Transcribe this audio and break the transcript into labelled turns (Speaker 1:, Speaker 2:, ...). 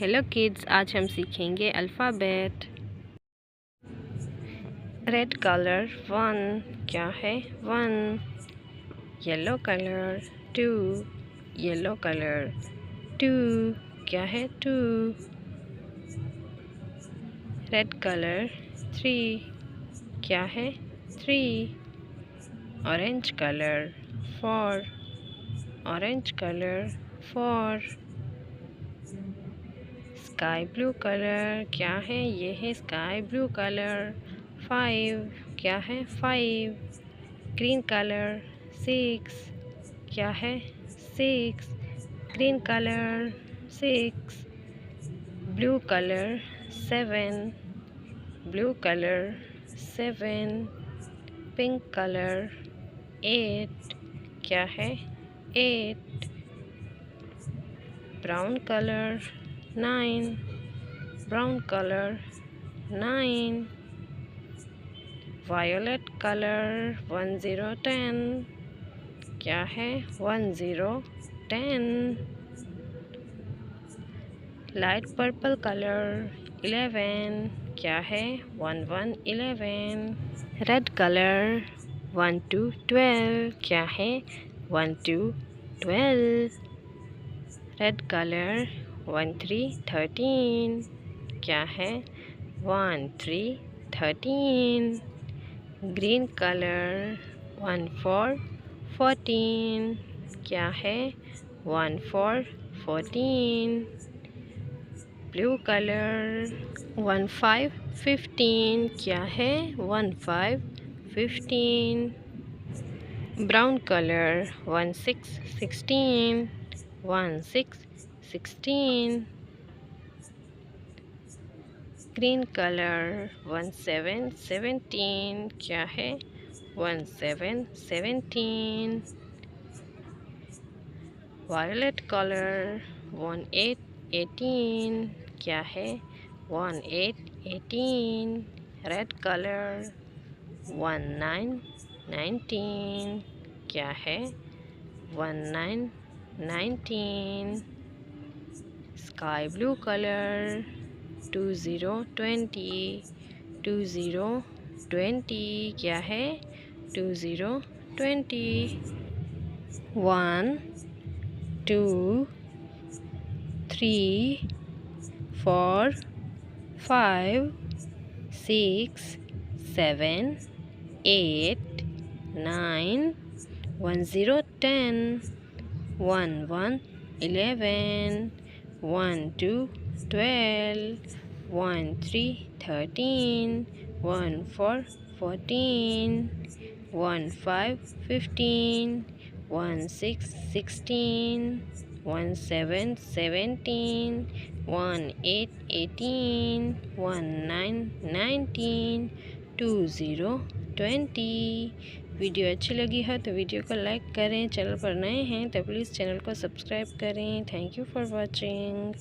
Speaker 1: Hello kids, आज हम सीखेंगे अल्फ़ाबेट। रेड कलर 1 क्या है 1। येलो कलर 2, येलो कलर 2 क्या है 2। रेड कलर 3 क्या है 3। Orange colour 4, orange colour 4। Sky blue colour क्या है, ये है स्काई ब्लू कलर 5 क्या है 5। ग्रीन कलर 6 क्या है 6। Green colour 6। Blue colour 7, blue colour 7। Pink colour 8 क्या है 8। Brown colour 9, brown colour 9। Violet colour 10 क्या है 10। लाइट पर्पल कलर 11 क्या है 11। रेड कलर 1 to 12 क्या है 1 to 12। रेड कलर 1 3 13 क्या है 1 3 13। ग्रीन कलर 1 4 14 क्या है 1 4 14। ब्लू कलर 1 5 15 क्या है 1 5 15। Brown colour 1 6 16 1 6 16। ग्रीन कलर 1 7 17 क्या है 1 7 17। वायलेट कलर 1 8 18 क्या है 1 8 18। रेड कलर 1 9 19 क्या है 1 9 19। स्काई ब्लू कलर 20 20 20 क्या है 20 20। 1 2 3 4 5 6 7 8 9 1 0 10 1 1 11 1 2 12 1 3 13 1 4 14 1 5 15 1 6 16 1 7 17 1 8 18 1 9 19 20 20। वीडियो अच्छी लगी है तो वीडियो को लाइक करें। चैनल पर नए हैं तो प्लीज़ चैनल को सब्सक्राइब करें। Thank you for watching.